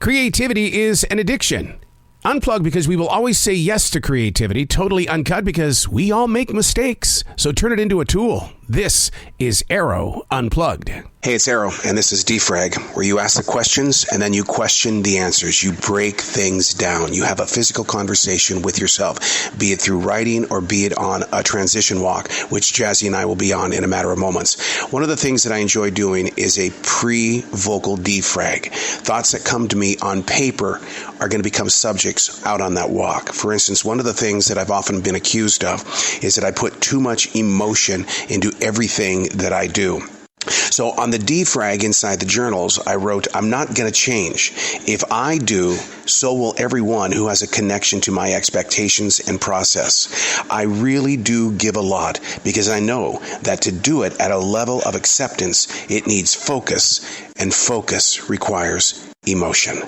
Creativity is an addiction. Unplugged because we will always say yes to creativity. Totally uncut because we all make mistakes. So turn it into a tool. This is Arroe Unplugged. Hey, it's Arroe, and this is Defrag, where you ask the questions and then you question the answers. You break things down. You have a physical conversation with yourself, be it through writing or be it on a transition walk, which Jazzy and I will be on in a matter of moments. One of the things that I enjoy doing is a pre-vocal defrag. Thoughts that come to me on paper are going to become subjects out on that walk. For instance, one of the things that I've often been accused of is that I put too much emotion into everything that I do. So on the defrag inside the journals, I wrote, I'm not going to change. If I do, so will everyone who has a connection to my expectations and process. I really do give a lot because I know that to do it at a level of acceptance, it needs focus, and focus requires emotion.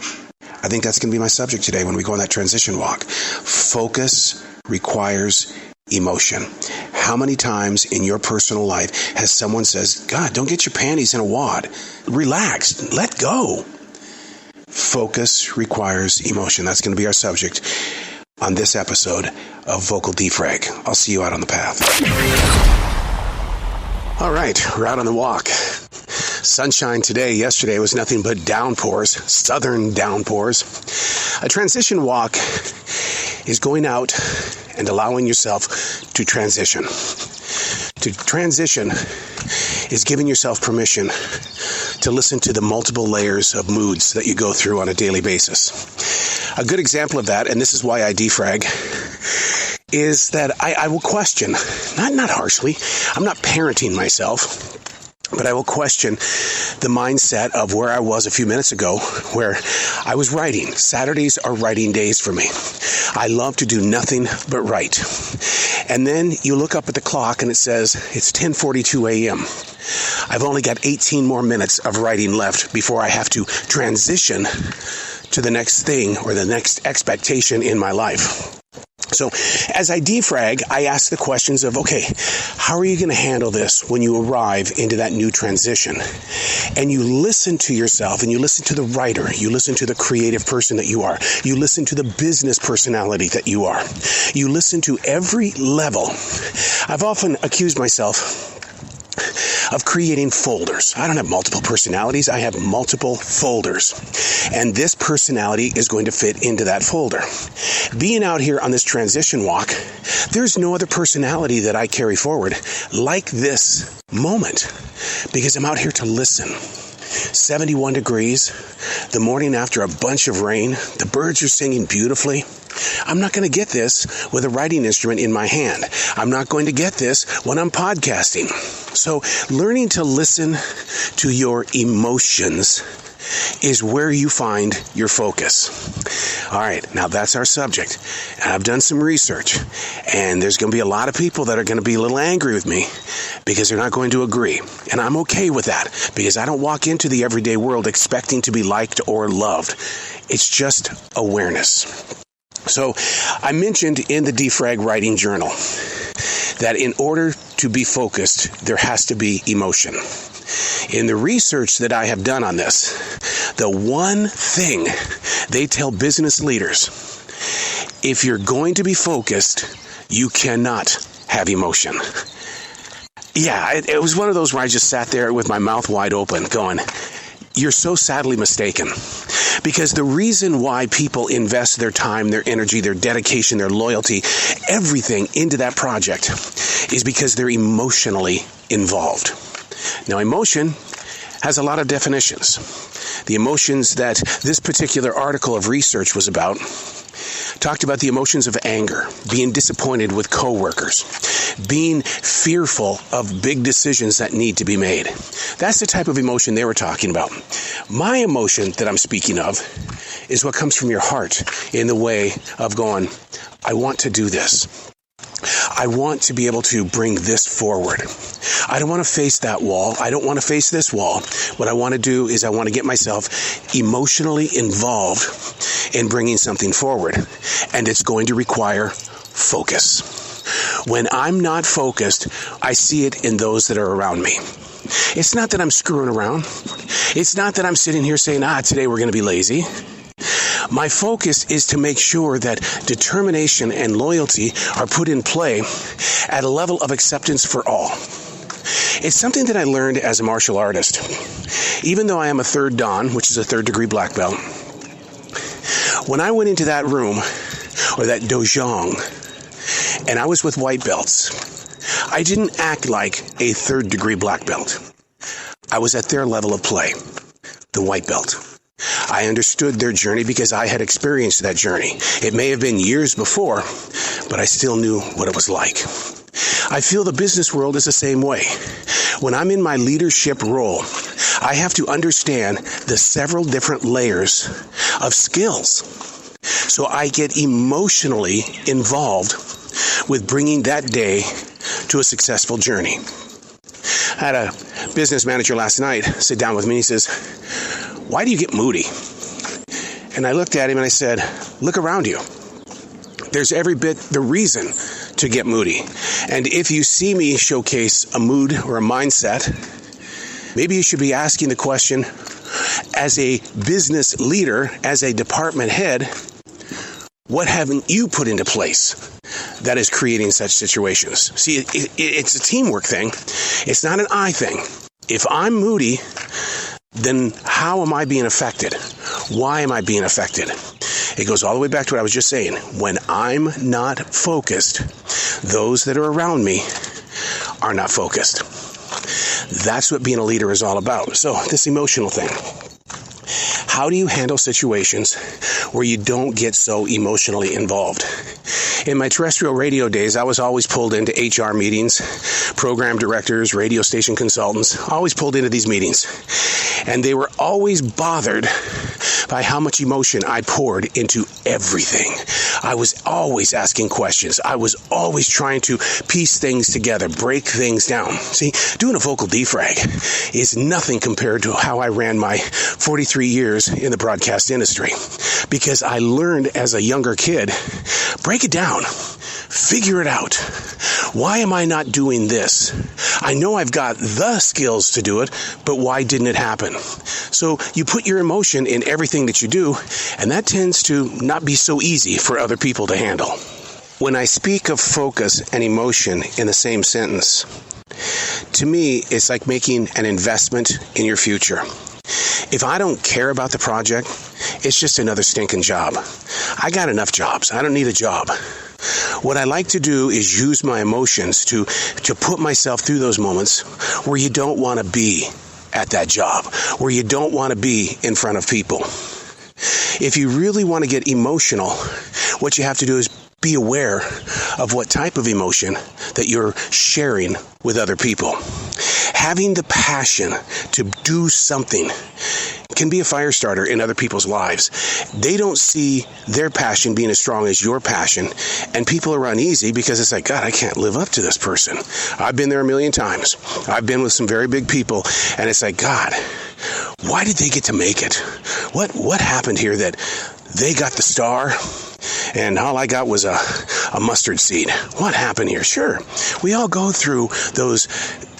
I think that's going to be my subject today when we go on that transition walk. Focus requires emotion. How many times in your personal life has someone says, God, don't get your panties in a wad. Relax. Let go. Focus requires emotion. That's going to be our subject on this episode of Vocal Defrag. I'll see you out on the path. All right, we're out on the walk. Sunshine today. Yesterday was nothing but downpours, southern downpours. A transition walk is going out and allowing yourself to transition. To transition is giving yourself permission to listen to the multiple layers of moods that you go through on a daily basis. A good example of that, and this is why I defrag, is that I will question, not harshly, I'm not parenting myself, but I will question the mindset of where I was a few minutes ago, where I was writing. Saturdays are writing days for me. I love to do nothing but write. And then you look up at the clock and it says it's 10:42 a.m. I've only got 18 more minutes of writing left before I have to transition to the next thing or the next expectation in my life. So as I defrag, I ask the questions of, okay, how are you going to handle this when you arrive into that new transition? And you listen to yourself, and you listen to the writer, you listen to the creative person that you are, you listen to the business personality that you are, you listen to every level. I've often accused myself of creating folders. I don't have multiple personalities. I have multiple folders. And this personality is going to fit into that folder. Being out here on this transition walk, there's no other personality that I carry forward like this moment, because I'm out here to listen. 71 degrees, the morning after a bunch of rain, the birds are singing beautifully. I'm not going to get this with a writing instrument in my hand. I'm not going to get this when I'm podcasting. So learning to listen to your emotions is where you find your focus. All right, now that's our subject. And I've done some research, and there's going to be a lot of people that are going to be a little angry with me because they're not going to agree. And I'm okay with that because I don't walk into the everyday world expecting to be liked or loved. It's just awareness. So I mentioned in the Defrag Writing Journal that in order to be focused, there has to be emotion. In the research that I have done on this, the one thing they tell business leaders, if you're going to be focused, you cannot have emotion. Yeah, it was one of those where I just sat there with my mouth wide open going, you're so sadly mistaken. Because the reason why people invest their time, their energy, their dedication, their loyalty, everything into that project is because they're emotionally involved. Now, emotion has a lot of definitions. The emotions that this particular article of research was about talked about the emotions of anger, being disappointed with coworkers, being fearful of big decisions that need to be made. That's the type of emotion they were talking about. My emotion that I'm speaking of is what comes from your heart in the way of going, I want to do this. I want to be able to bring this forward. I don't want to face that wall. I don't want to face this wall. What I want to do is I want to get myself emotionally involved in bringing something forward. And it's going to require focus. When I'm not focused, I see it in those that are around me. It's not that I'm screwing around. It's not that I'm sitting here saying, today we're going to be lazy. My focus is to make sure that determination and loyalty are put in play at a level of acceptance for all. It's something that I learned as a martial artist. Even though I am a third Dan, which is a third-degree black belt, when I went into that room, or that dojang, and I was with white belts, I didn't act like a third-degree black belt. I was at their level of play, the white belt. I understood their journey because I had experienced that journey. It may have been years before, but I still knew what it was like. I feel the business world is the same way. When I'm in my leadership role, I have to understand the several different layers of skills. So I get emotionally involved with bringing that day to a successful journey. I had a business manager last night sit down with me and he says, "Why do you get moody?" And I looked at him and I said, "Look around you. There's every bit the reason to get moody. And if you see me showcase a mood or a mindset, maybe you should be asking the question, as a business leader, as a department head, what haven't you put into place that is creating such situations?" See, it's a teamwork thing. It's not an I thing. If I'm moody, then how am I being affected? Why am I being affected? It goes all the way back to what I was just saying. When I'm not focused, those that are around me are not focused. That's what being a leader is all about. So this emotional thing. How do you handle situations where you don't get so emotionally involved? In my terrestrial radio days, I was always pulled into HR meetings, program directors, radio station consultants, always pulled into these meetings. And they were always bothered by how much emotion I poured into everything. I was always asking questions. I was always trying to piece things together, break things down. See, doing a vocal defrag is nothing compared to how I ran my 43 years in the broadcast industry. Because I learned as a younger kid, break it down, figure it out. Why am I not doing this? I know I've got the skills to do it, but why didn't it happen? So you put your emotion in everything that you do, and that tends to not be so easy for other people to handle. When I speak of focus and emotion in the same sentence, to me, it's like making an investment in your future. If I don't care about the project, it's just another stinking job. I got enough jobs. I don't need a job. What I like to do is use my emotions to put myself through those moments where you don't want to be at that job, where you don't want to be in front of people. If you really want to get emotional, what you have to do is be aware of what type of emotion that you're sharing with other people. Having the passion to do something can be a fire starter in other people's lives. They don't see their passion being as strong as your passion, and people are uneasy because it's like, God, I can't live up to this person. I've been there a million times. I've been with some very big people, and it's like, God, why did they get to make it? What happened here that they got the star and all I got was a mustard seed? What happened here? Sure, we all go through those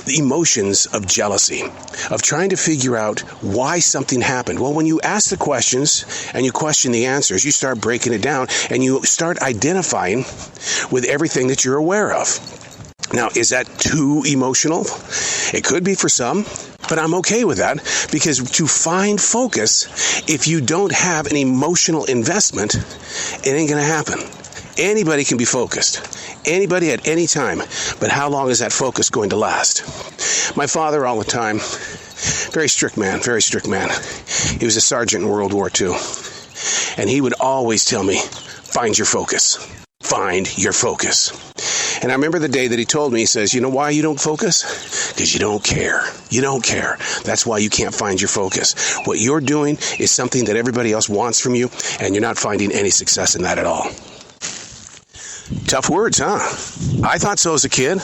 emotions of jealousy, of trying to figure out why something happened. Well, when you ask the questions and you question the answers, you start breaking it down and you start identifying with everything that you're aware of. Now, is that too emotional? It could be for some, but I'm okay with that, because to find focus, if you don't have an emotional investment, it ain't going to happen. Anybody can be focused. Anybody at any time. But how long is that focus going to last? My father all the time, very strict man. He was a sergeant in World War II. And he would always tell me, find your focus. Find your focus. And I remember the day that he told me, he says, you know why you don't focus? Because you don't care. You don't care. That's why you can't find your focus. What you're doing is something that everybody else wants from you, and you're not finding any success in that at all. Tough words, huh? I thought so as a kid.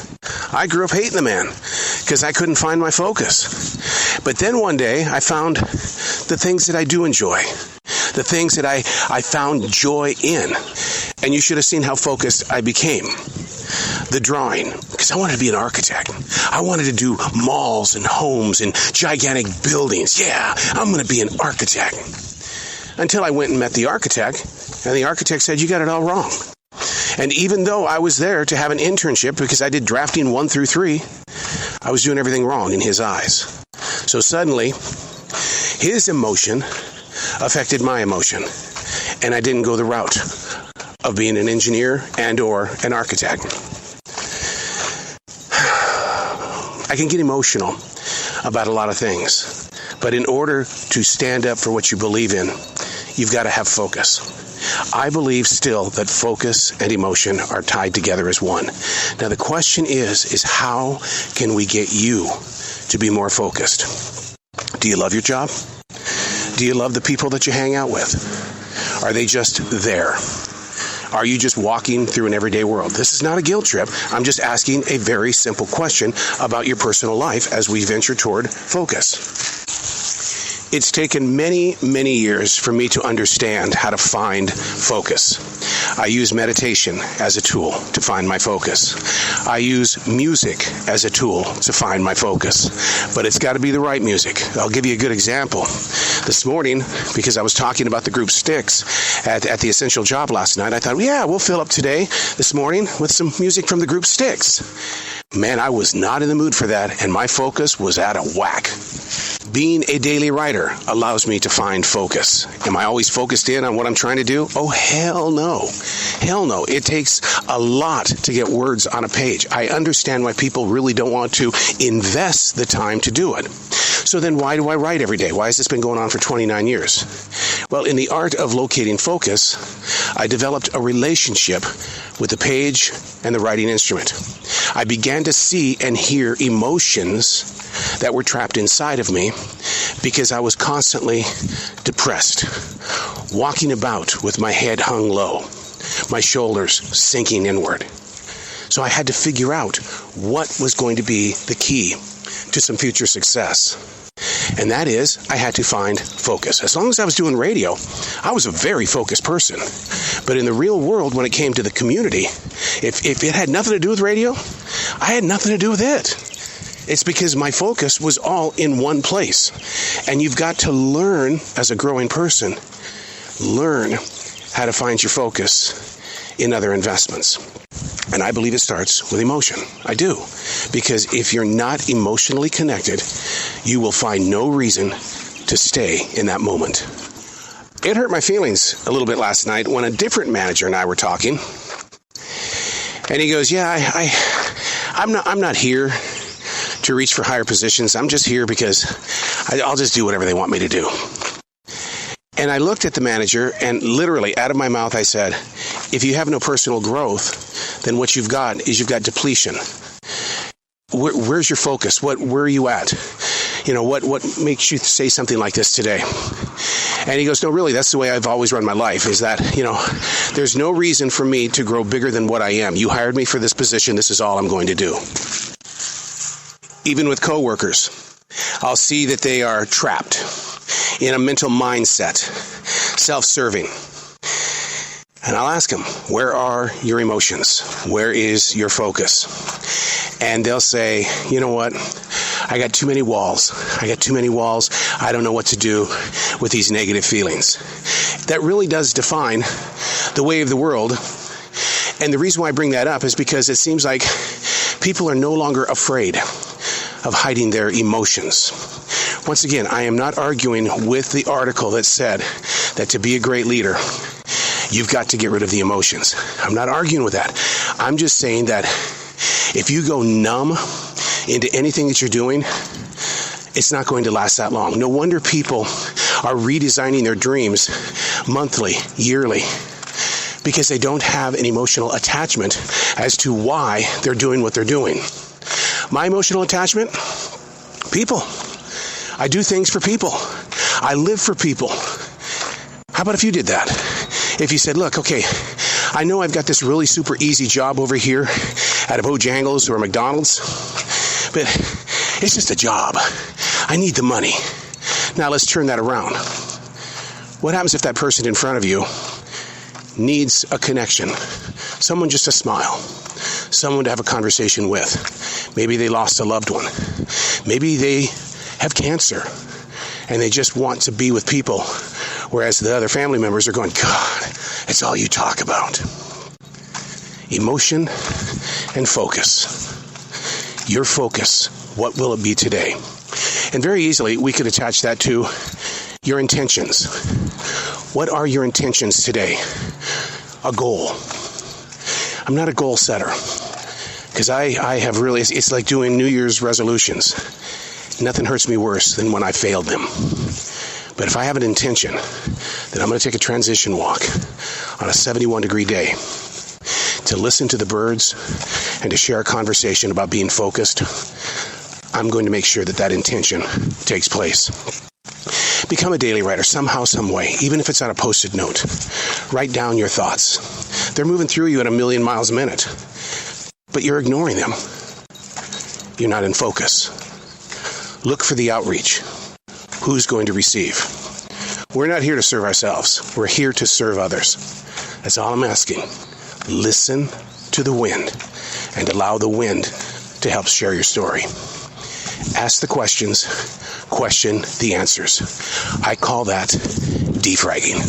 I grew up hating the man because I couldn't find my focus. But then one day I found the things that I do enjoy, the things that I found joy in. And you should have seen how focused I became. The drawing, because I wanted to be an architect. I wanted to do malls and homes and gigantic buildings. Yeah, I'm going to be an architect. until I went and met the architect, and the architect said, you got it all wrong. And even though I was there to have an internship because I did drafting 1 through 3, I was doing everything wrong in his eyes. So suddenly, his emotion affected my emotion, and I didn't go the route of being an engineer and or an architect. I can get emotional about a lot of things, but in order to stand up for what you believe in, you've got to have focus. I believe still that focus and emotion are tied together as one. Now the question is how can we get you to be more focused? Do you love your job? Do you love the people that you hang out with? Are they just there? Are you just walking through an everyday world? This is not a guilt trip. I'm just asking a very simple question about your personal life as we venture toward focus. It's taken many, many years for me to understand how to find focus. I use meditation as a tool to find my focus. I use music as a tool to find my focus. But it's got to be the right music. I'll give you a good example. This morning, because I was talking about the group Styx at the Essential Job last night, I thought, yeah, we'll fill up today, this morning, with some music from the group Styx. Man, I was not in the mood for that, and my focus was out of whack. Being a daily writer allows me to find focus. Am I always focused in on what I'm trying to do? Oh, hell no. Hell no. It takes a lot to get words on a page. I understand why people really don't want to invest the time to do it. So then why do I write every day? Why has this been going on for 29 years? Well, in the art of locating focus, I developed a relationship with the page and the writing instrument. I began to see and hear emotions that were trapped inside of me because I was constantly depressed, walking about with my head hung low, my shoulders sinking inward. So I had to figure out what was going to be the key to some future success. And that is, I had to find focus. As long as I was doing radio, I was a very focused person. But in the real world, when it came to the community, if it had nothing to do with radio, I had nothing to do with it. It's because my focus was all in one place. And you've got to learn, as a growing person, learn how to find your focus in other investments. And I believe it starts with emotion. I do. Because if you're not emotionally connected, you will find no reason to stay in that moment. It hurt my feelings a little bit last night when a different manager and I were talking. And he goes, yeah, I'm not here to reach for higher positions. I'm just here because I'll just do whatever they want me to do. And I looked at the manager and literally out of my mouth I said, if you have no personal growth, then what you've got depletion. Where's your focus? Where are you at? What makes you say something like this today? And he goes, no, really, that's the way I've always run my life, is that, there's no reason for me to grow bigger than what I am. You hired me for this position. This is all I'm going to do. Even with coworkers, I'll see that they are trapped in a mental mindset, self-serving. And I'll ask them, where are your emotions? Where is your focus? And they'll say, you know what? I got too many walls. I don't know what to do with these negative feelings. That really does define the way of the world. And the reason why I bring that up is because it seems like people are no longer afraid of hiding their emotions. Once again, I am not arguing with the article that said that to be a great leader, you've got to get rid of the emotions. I'm not arguing with that. I'm just saying that if you go numb into anything that you're doing, it's not going to last that long. No wonder people are redesigning their dreams monthly, yearly, because they don't have an emotional attachment as to why they're doing what they're doing. My emotional attachment? People. I do things for people. I live for people. How about if you did that? If you said, look, okay, I know I've got this really super easy job over here at a Bojangles or a McDonald's, but it's just a job. I need the money. Now let's turn that around. What happens if that person in front of you needs a connection? Someone just to smile. Someone to have a conversation with. Maybe they lost a loved one. Maybe they have cancer and they just want to be with people Whereas the other family members are going, God, it's all you talk about. Emotion and focus. Your focus, what will it be today? And very easily, we could attach that to your intentions. What are your intentions today? A goal. I'm not a goal setter. Because I have really, it's like doing New Year's resolutions. Nothing hurts me worse than when I failed them. But if I have an intention that I'm going to take a transition walk on a 71-degree day to listen to the birds and to share a conversation about being focused, I'm going to make sure that that intention takes place. Become a daily writer somehow, some way, even if it's on a post-it note. Write down your thoughts. They're moving through you at 1,000,000 miles a minute, but you're ignoring them. You're not in focus. Look for the outreach. Who's going to receive? We're not here to serve ourselves. We're here to serve others. That's all I'm asking. Listen to the wind and allow the wind to help share your story. Ask the questions, question the answers. I call that defragging.